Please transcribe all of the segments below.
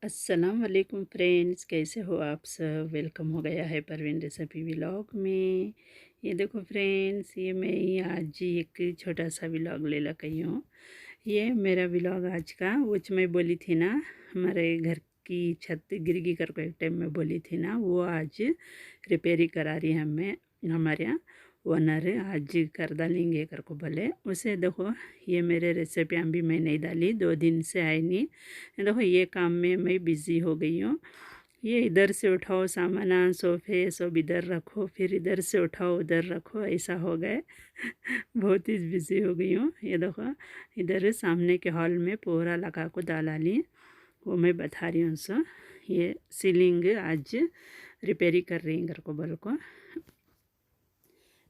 अस्सलाम वालेकुम फ्रेंड्स, कैसे हो आप सब। वेलकम हो गया है परवीन रेसिपी व्लॉग में। ये देखो फ्रेंड्स, ये मैं ही आज एक छोटा सा व्लॉग ले ला गई हूँ। ये मेरा व्लॉग आज का कुछ मैं बोली थी ना, हमारे घर की छत गिरगी कर को एक टाइम में बोली थी ना, वो आज रिपेयरी करा रही है हमें हमारे यहाँ ओनर आज कर डालेंगे कर को बोले। उसे देखो ये मेरे रेसिपी अभी मैं नहीं डाली, 2 दिन से आई नहीं। देखो ये काम में मैं बिज़ी हो गई हूँ। ये इधर से उठाओ सामान, सोफे सब इधर रखो, फिर इधर से उठाओ उधर रखो, ऐसा हो गए। बहुत ही बिज़ी हो गई हूँ। ये देखो इधर सामने के हॉल में पूरा लगा को डाला ली, वो मैं बता रही हूँ सो। ये सीलिंग आज रिपेयरी कर रही घर को बोल को।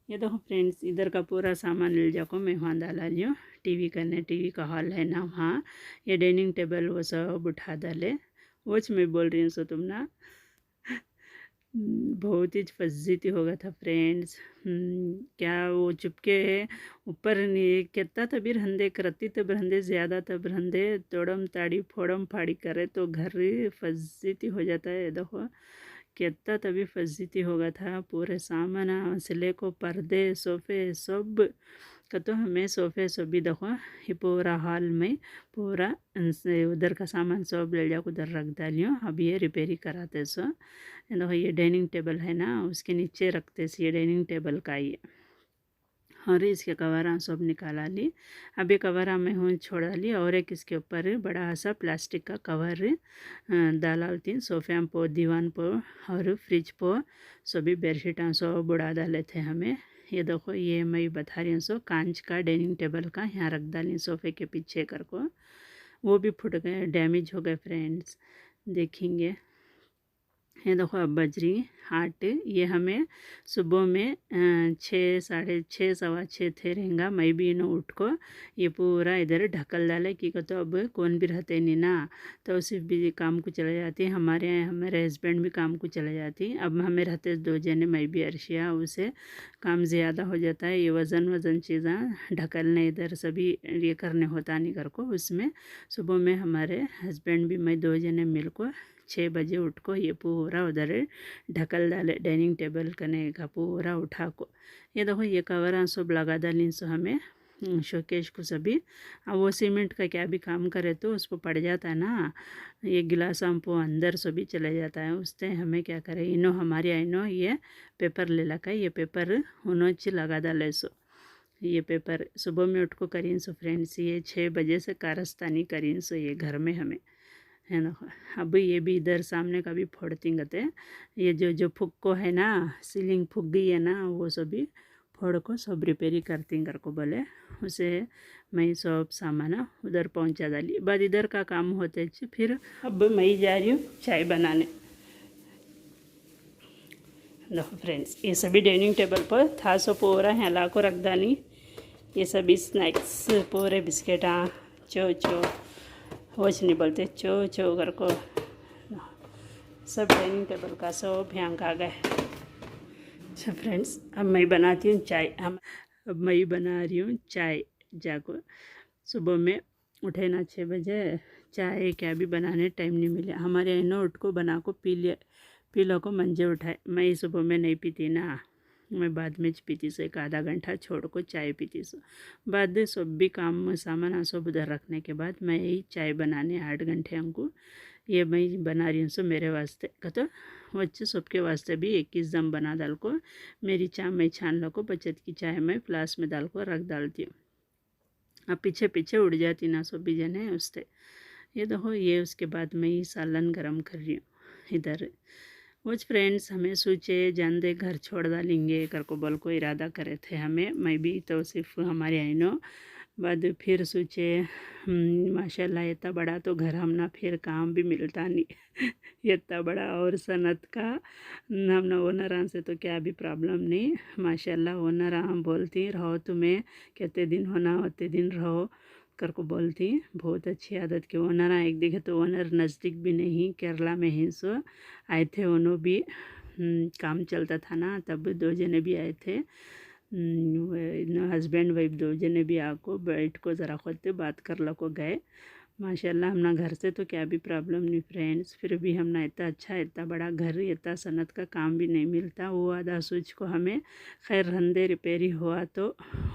ये देखो फ्रेंड्स, इधर का पूरा सामान ले जाको मैं वहाँ डाला लियो। टीवी करने, टीवी का हॉल है ना वहाँ, ये डाइनिंग टेबल वो सब उठा डाले। वोच मैं बोल रही हूँ सो तुम ना। बहुत ही फज्जीती हो गया था फ्रेंड्स। क्या वो चुपके ऊपर नहीं कहता तभी रंधे करती, तब रंधे ज़्यादा, तब रंधे तोड़म ताड़ी फोड़म फाड़ी करे तो घर फज्जीती हो जाता है। देखो कितना तभी फजीती हो गया था। पूरे सामान असले को पर्दे सोफ़े सब का तो हमें सोफ़े सब भी देखो, ये पूरा हॉल में पूरा उधर का सामान सब ले जाकर उधर रख डालियो। अब ये रिपेयरी कराते सो। ये देखो ये डाइनिंग टेबल है ना, उसके नीचे रखते से ये डाइनिंग टेबल का ही है। और इसके कवरा सब निकाला ली। अभी कवरा में हूँ छोड़ा ली, और एक इसके ऊपर बड़ा सा प्लास्टिक का कवर डाला थी सोफे पो, दीवान पो और फ्रिज पो सभी बेडशीट सब उड़ा डाले थे हमें। ये देखो ये मैं बता रही हूँ सो, कांच का डाइनिंग टेबल का यहाँ रख डाली सोफ़े के पीछे कर को। वो भी फुट गए, डैमेज हो गए फ्रेंड्स, देखेंगे। ये देखो अब बज रही 8। ये हमें सुबह में 6, 6:30, 6:15 थे रहेंगा। मैं भी इन्हों उठ को ये पूरा इधर ढकल डाले कि तो अब कौन भी रहते नहीं ना, तो सिर्फ भी काम को चले जाती। हमारे हस्बैंड भी काम को चले जाती। अब हमें रहते 2 जने, मैं भी अर्शिया, उसे काम ज़्यादा हो जाता है। ये वज़न वज़न चीज़ें ढकलने इधर सभी ये करने होता नहीं घर को। उसमें सुबह में हमारे हस्बैंड भी मैं 2 जने मिल को 6 बजे उठ को ये पूरा उधर ढकल डाले डाइनिंग टेबल कने का पूरा उठा को। ये देखो ये कवर सब लगा डाली सो हमें शोकेश को सभी। अब वो सीमेंट का क्या भी काम करे तो उसको पड़ जाता है ना, ये गिलास हमको अंदर सभी चले जाता है। उससे हमें क्या करे, इनो हमारे इनो ये पेपर ले लगा, ये पेपर उन्होंने लगा डाले सो। ये पेपर सुबह में उठ को करीन सो फ्रेंड्स, ये 6 बजे से कारस्तानी करीन सो ये घर में हमें, है ना। अब ये भी इधर सामने का भी फोड़ती गते। ये जो जो फुक्को है ना, सीलिंग फूक गई है ना, वो सभी फोड़ को सब रिपेयरी करती घर को बोले। उसे मैं सब सामान उधर पहुंचा डाली। बाद इधर का काम होते फिर अब मैं जा रही हूँ चाय बनाने। देखो फ्रेंड्स, ये सभी डाइनिंग टेबल पर था सो पूरा हिला को रख डाली। ये सभी स्नैक्स पूरे बिस्किट चो चो कुछ नहीं बोलते, चो चो कर को सब डाइनिंग टेबल का सब यहाँ आ गए। अच्छा फ्रेंड्स, अब मैं बनाती हूँ चाय। अब मैं बना रही हूँ चाय। जाको सुबह में उठे ना 6 बजे, चाय क्या भी बनाने टाइम नहीं मिले हमारे यहाँ। उठ को बना को पी लो को मंजे उठाए। मैं सुबह में नहीं पीती ना, मैं बाद में पीती सो, एक आधा घंटा छोड़ को चाय पीती सो। बाद सब भी काम सामान सब उधर रखने के बाद मैं यही चाय बनाने 8 घंटे हमको ये मैं बना रही हूँ सो मेरे वास्ते का तो बच्चे सबके वास्ते भी 21 दम बना डाल को। मेरी चाय मैं छान लो को, बचत की चाय मैं फ्लास में डाल को रख डालती हूँ। अब पीछे पीछे उड़ जाती ना सब भी जने उससे। ये देखो ये उसके बाद मैं ये सालन गरम कर रही हूँ इधर। कुछ फ्रेंड्स हमें सोचे जान दे घर छोड़ डालेंगे कर को बल को इरादा करे थे हमें, मैं भी तो सिर्फ हमारे आइनो। बाद फिर सोचे माशाल्लाह इतना बड़ा तो घर हम ना फिर काम भी मिलता नहीं। इतना बड़ा और सनत का हम ना ओनर से तो क्या भी प्रॉब्लम नहीं। माशाल्लाह ओनर हम बोलती रहो, तुम्हें कितने दिन होना उतने दिन रहो कर को बोलती। बहुत अच्छी आदत के ओनर एक देखे तो ओनर नज़दीक भी नहीं, केरला में ही सो आए थे। उन्हों भी काम चलता था ना, तब 2 जने भी आए थे। हस्बैंड वाइफ 2 जने भी आको बैठ को ज़रा खुद बात कर लो को गए। माशाल्लाह हमना घर से तो क्या भी प्रॉब्लम नहीं फ्रेंड्स, फिर भी हमना इतना अच्छा इतना बड़ा घर इतना सनत का काम भी नहीं मिलता। वो आधा सोच को हमें खैर रंदे रिपेयरी हुआ तो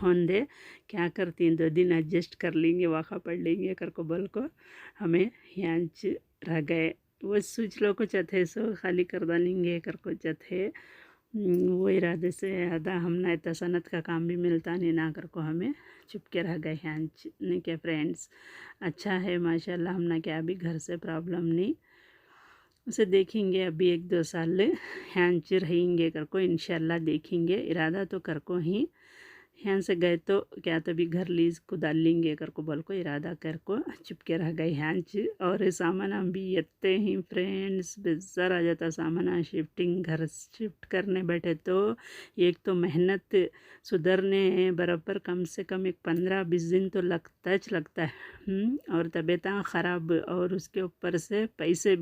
होंदे क्या करती 2 दिन एडजस्ट कर लेंगे, वाखा पढ़ लेंगे कर को बल को हमें यहाँ रह गए। वो सोच लो को चथे सो खाली कर डालेंगे कर को चथे वो इरादे से आधा हमना इतना सनत का काम भी मिलता नहीं ना कर को हमें चुपके रह गए हैं नहीं क्या फ्रेंड्स। अच्छा है माशाल्लाह हमना क्या अभी घर से प्रॉब्लम नहीं, उसे देखेंगे अभी 1-2 साल यहाँ रहेंगे कर को इंशाल्लाह देखेंगे। इरादा तो कर को ही यहाँ से गए तो क्या तभी घर लीज को डाल लेंगे कर को बल को इरादा कर को चुपके रह गए यहाँ। और सामान हम भी इतने ही फ्रेंड्स बेजार आ जाता सामान शिफ्टिंग घर शिफ्ट करने बैठे तो एक तो मेहनत सुधरने बराबर कम से कम एक 15-20 दिन तो लगता है। और तबीयत ख़राब और उसके ऊपर से पैसे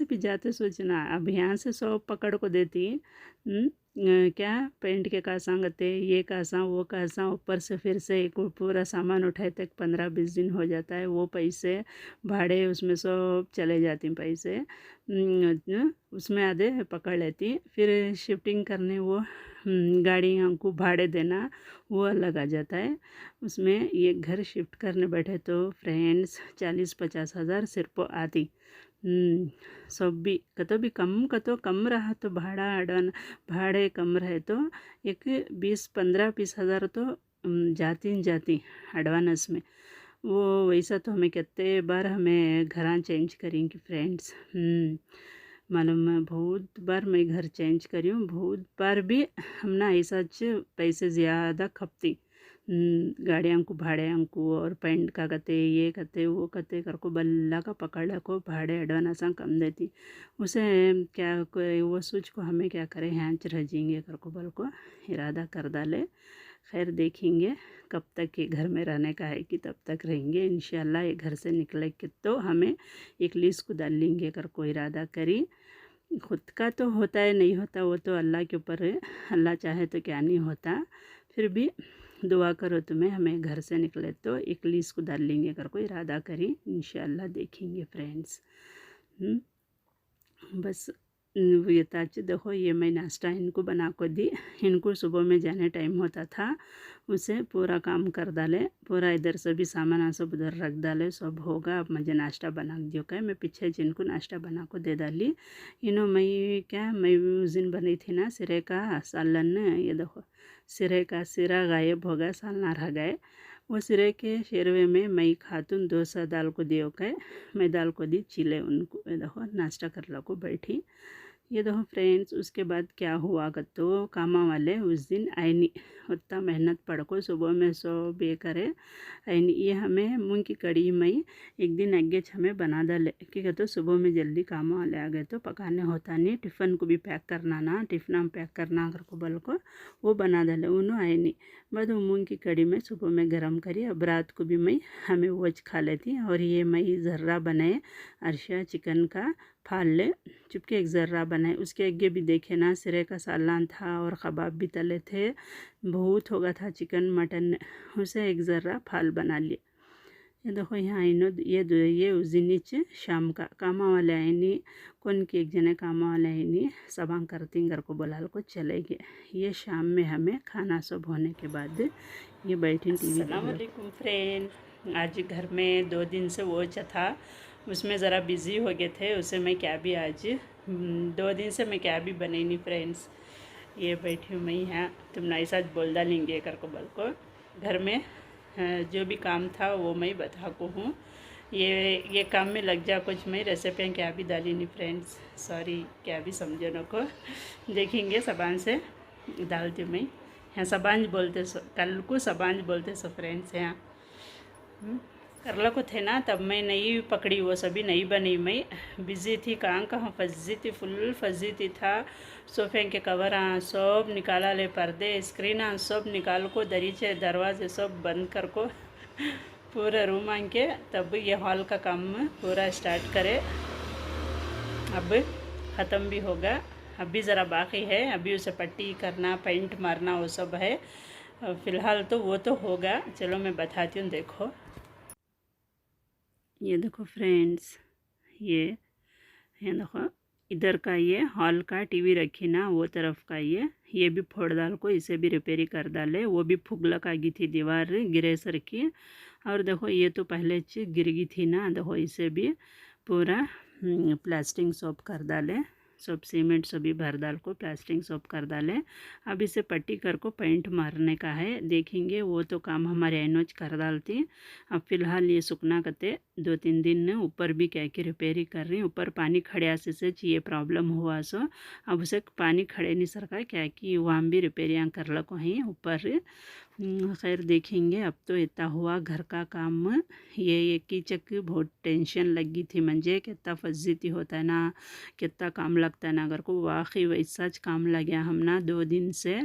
भी जाते सोचना। अब यहाँ से 100 पकड़ को देती क्या पेंट के कासा गते ये कासा वो कासा ऊपर से फिर से एक पूरा सामान उठाए तक 15-20 दिन हो जाता है। वो पैसे भाड़े उसमें सब चले जाती पैसे, उसमें आधे पकड़ लेती। फिर शिफ्टिंग करने वो गाड़ी हमको भाड़े देना वो अलग आ जाता है। उसमें ये घर शिफ्ट करने बैठे तो फ्रेंड्स 40-50 हज़ार सिर्फ आती। सब भी कतो कम रहा तो भाड़े कम रहे तो एक 20-15-20 हज़ार तो जाती एडवांस में। वो वैसा तो हमें कितने बार हमें घर चेंज करेंगे फ्रेंड्स। मालूम है बहुत बार मैं घर चेंज करी हूँ, बहुत बार भी हमना ऐसा पैसे ज़्यादा खपती गाड़ियाँ को भाड़े को और पेंट का कते ये कते वो कते कर को बल्ला का पकड़ को भाड़े एडवांस कम देती। उसे क्या वो सोच को हमें क्या करें यहाँ रह जाएंगे कर को बल को इरादा कर डाले। खैर देखेंगे कब तक ये घर में रहने का है कि तब तक रहेंगे इंशाल्लाह। ये घर से निकले कि तो हमें एक लीज को डाल लेंगे कर को इरादा करी। खुद का तो होता है नहीं होता वो तो अल्लाह के ऊपर है, अल्लाह चाहे तो क्या नहीं होता। फिर भी दुआ करो तुम्हें हमें घर से निकले तो एक लीज को डाल लेंगे कर को इरादा करी इंशाल्लाह देखेंगे फ्रेंड्स। बस ये ताच देखो ये मैं नाश्ता इनको बना को दी। इनको सुबह में जाने टाइम होता था उसे पूरा काम कर डाले, पूरा इधर से भी सामान सब उधर रख डाले सब होगा। अब मुझे नाश्ता बना दियो क्या मैं पीछे जिनको नाश्ता बना को दे डाली। मैं उस दिन बनी थी ना सिरे का सालन, ये देखो सिरे का सिरा गायब होगा सालना रह गए। वो सिरे के शेरवे में मैं खातून 2 सा दाल को दियो के मैं दाल को दी चिले उनको। ये देखो नाश्ता कर लो को बैठी। ये देखो फ्रेंड्स उसके बाद क्या हुआ तो कामा वाले उस दिन आए नहीं, उतना मेहनत पड़ को सुबह में सब ये करे आए नहीं। ये हमें मूंग की कड़ी में एक दिन आगे हमें बना डाले कि कहते सुबह में जल्दी कामा वाले आ गए तो पकाने होता नहीं, टिफ़िन को भी पैक करना ना टिफ़िन में पैक करना कर को बल को वो बना डाले उन्होंने आए नहीं। बाद वो मूँग की कड़ी में सुबह में गर्म करी। अब रात को भी मैं हमें वज खा लेती। और ये मैं ज़र्रा बनाए अरशा चिकन का फाल ले चुपके एक ज़र्रा बनाए। उसके आगे भी देखे ना सिरे का सालन था और कबाब भी तले थे, बहुत होगा था चिकन मटन, उसे एक ज़र्रा फाल बना लिए। ये देखो यहाँ इनो ये उस दिन नीचे शाम का कामा वाले आए नहीं कौन के एक जने कामा वाले आए नहीं सब करती घर को बुलाल को चले गए। ये शाम में हमें खाना सब होने के बाद ये बैठी टीवी। अस्सलाम वालेकुम फ्रेंड, आज घर में 2 दिन से वो था उसमें ज़रा बिज़ी हो गए थे। उसे मैं क्या भी आज 2 दिन से मैं क्या भी बनी नहीं फ्रेंड्स। ये बैठी हूँ मैं यहाँ, तुम नहीं साथ बोल डालेंगे कर को बल को घर में जो भी काम था वो मैं बता को हूँ। ये काम में लग जा कुछ मैं रेसिपी क्या भी डाली नहीं फ्रेंड्स, सॉरी क्या भी समझो न को। देखेंगे सबान से डालती हूँ मैं यहाँ सबांज बोलते कल को सबांज बोलते सो फ्रेंड्स यहाँ करला को थे ना तब मैं नहीं पकड़ी वो सभी नहीं बनी। मैं बिज़ी थी कहाँ फंसी थी फुल फंसी थी था। सोफे के कवर सब निकाला ले पर्दे स्क्रीन सब निकाल को दरीचे दरवाजे सब बंद कर को पूरा रूम के तब ये हॉल का काम पूरा स्टार्ट करे। अब ख़त्म भी होगा, अभी ज़रा बाकी है, अभी उसे पट्टी करना पेंट मारना वो सब है। फ़िलहाल तो वो तो होगा, चलो मैं बताती हूँ। देखो ये देखो फ्रेंड्स, ये देखो इधर का ये हॉल का टीवी रखी ना, वो तरफ का ये भी फोड़ डाल को, इसे भी रिपेयरी कर डाले। वो भी फुगलक आ गई थी दीवार गिरे सर की। और देखो ये तो पहले गिर गई थी ना, देखो इसे भी पूरा प्लास्टिंग सोप कर डाले। सब सीमेंट सभी भर डाल को प्लास्टिंग सोप कर डाले। अब इसे पट्टी कर को पेंट मारने का है, देखेंगे। वो तो काम हमारे एनोज कर डालती। अब फिलहाल ये सुखना कते 2-3 दिन ऊपर भी क्या की रिपेयरी कर रही। ऊपर पानी खड़े आसे से ये प्रॉब्लम हुआ सो अब उसे पानी खड़े नहीं सरका क्या कि वहाँ भी रिपेयरियाँ कर लो कहीं ऊपर। खैर देखेंगे। अब तो इतना हुआ घर का काम। ये एक ही चक बहुत टेंशन लगी थी मुझे, कितना फजीती होता है ना, कितना काम लगता है ना। अगर को वाकई वैसा काम लग गया हम ना 2 दिन से।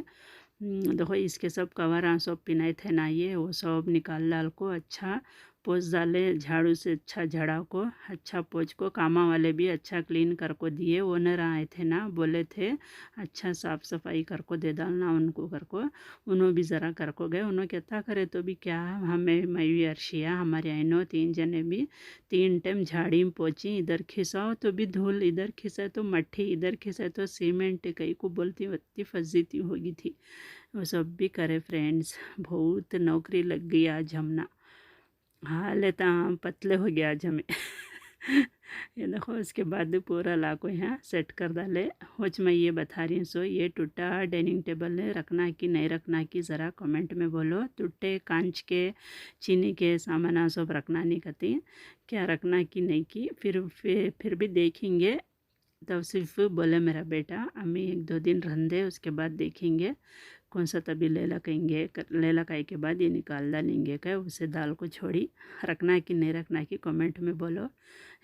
देखो इसके सब कवर सब पिनाए थे ना, ये वो सब निकाल डाल को अच्छा पोंछ डाले झाड़ू से, अच्छा झाड़ा को अच्छा पोंछ को। कामा वाले भी अच्छा क्लीन कर को दिए। ओनर आए थे ना, बोले थे अच्छा साफ़ सफाई कर को दे डालना उनको कर को। उन्होंने भी ज़रा कर को गए। उन्होंने क्या करे तो भी क्या, हमें मई अर्शिया हमारे आइनो 3 जने भी 3 टाइम झाड़ी में पोंछी। इधर खिसाओ तो भी धूल, इधर खिसाए तो मट्टी, इधर खिसाए तो सीमेंट। कहीं को बोलती वत्ती फजीती होगी थी। वो सब भी करे फ्रेंड्स। बहुत नौकरी लग गई आज हमना। हाल है पतले हो गया आज हमें। ये देखो उसके बाद पूरा लाको यहाँ सेट कर डाले। होच मैं ये बता रही हूँ। सो ये टूटा डाइनिंग टेबल है, रखना कि नहीं रखना कि ज़रा कमेंट में बोलो। टूटे कांच के चीनी के सामान सब रखना नहीं कहती, क्या रखना कि नहीं की। फिर भी देखेंगे। तब सिर्फ बोले मेरा बेटा अम्मी 1-2 दिन रहने दे, उसके बाद देखेंगे कौन सा तभी ले लगाएंगे। ले लगाए के बाद ये निकाल डालेंगे क्या, उसे दाल को छोड़ी रखना कि नहीं रखना कि कमेंट में बोलो।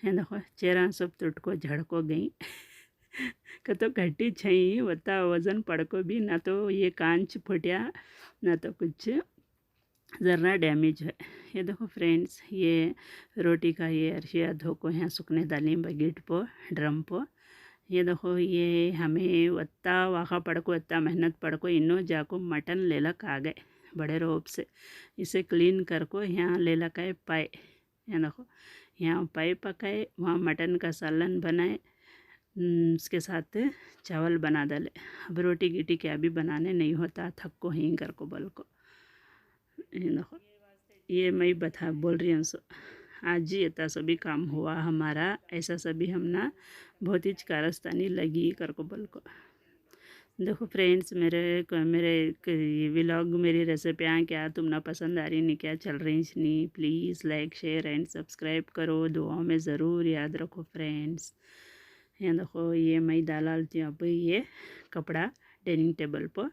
है देखो चेहरा सब टूट को झड़ को गई। तो घटी छई बता वजन पड़ को भी ना, तो ये कांच फुटिया ना तो कुछ ज़रा डैमेज है। ये देखो फ्रेंड्स, ये रोटी का ये अर्शिया धो को यहाँ सूखने डाली बकेट पो ड्रम पो। ये देखो ये हमें वत्ता वाखा पड़ को इतना मेहनत पड़ को इनो जाको मटन ले लक आ गए बड़े रोप से। इसे क्लीन कर को यहाँ ले लगाए पाए। ये देखो यहाँ पाए पकाए, वहाँ मटन का सालन बनाए, उसके साथ चावल बना डाले। अब रोटी गिटी क्या भी बनाने नहीं होता, थक को ही कर को बल को। ये देखो ये मैं बोल रही हूँ। सो आज ही इतना सभी काम हुआ हमारा। ऐसा सभी हमना बहुत ही कारस्तानी लगी कर को बल को। देखो फ्रेंड्स, मेरे व्लॉग मेरी रेसिपियाँ क्या तुम ना पसंद आ रही नहीं, क्या चल रही नहीं, please like share and subscribe करो। दुआओं में ज़रूर याद रखो फ्रेंड्स। ये देखो ये मैं डालती हूँ अब ये कपड़ा डाइनिंग टेबल पर।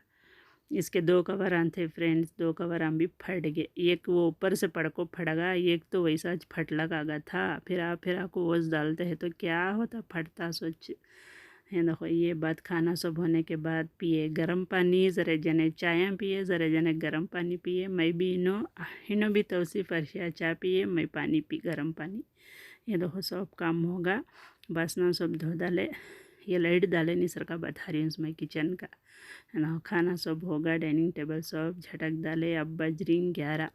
इसके 2 कवर आते फ्रेंड्स, 2 कवर हम भी फट गए। एक वो ऊपर से पड़ को फटगा, एक तो वैसा फट लगा था। फिर आपको ओस डालते हैं तो क्या होता फटता सोच। है देखो ये बात खाना सब होने के बाद पिए गर्म पानी, ज़रा जने चाय पिए, ज़रा जने गर्म पानी पिए। मैं भी इनो भी तोसी फर्शिया चाय पिए, मैं पानी पी गर्म पानी। ये देखो सब काम होगा, बासना सब धो डाले। ये लाइट डाले नहीं सर का बता रही हूँ उसमें किचन का, है ना। खाना सब होगा, डाइनिंग टेबल सब झटक डाले। अब बज रही 11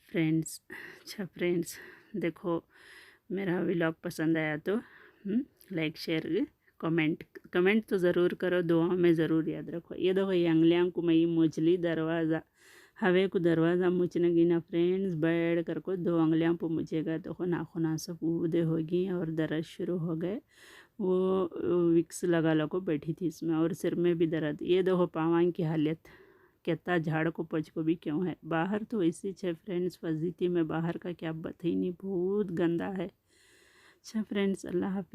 फ्रेंड्स। अच्छा फ्रेंड्स, देखो मेरा व्लॉग पसंद आया तो लाइक शेयर कमेंट तो ज़रूर करो। दुआओं में ज़रूर याद रखो। ये देखो ये अंगलियाँ को मैं मुझली दरवाज़ा हवे को दरवाज़ा मुझने गिना फ्रेंड्स। बैठ कर को 2 अंगलियाँ पर मुझेगा। देखो नाखूना सब ऊदे होगी और दर्द शुरू हो गए। वो विक्स लगा लो बैठी थी इसमें, और सिर में भी दर्द। ये देखो पावां की हालत कितना झाड़ को पच को भी क्यों है। बाहर तो ऐसी है फ्रेंड्स, फजीती में बाहर का क्या बता ही नहीं, बहुत गंदा है। अच्छा फ्रेंड्स, अल्लाह हाफिज़।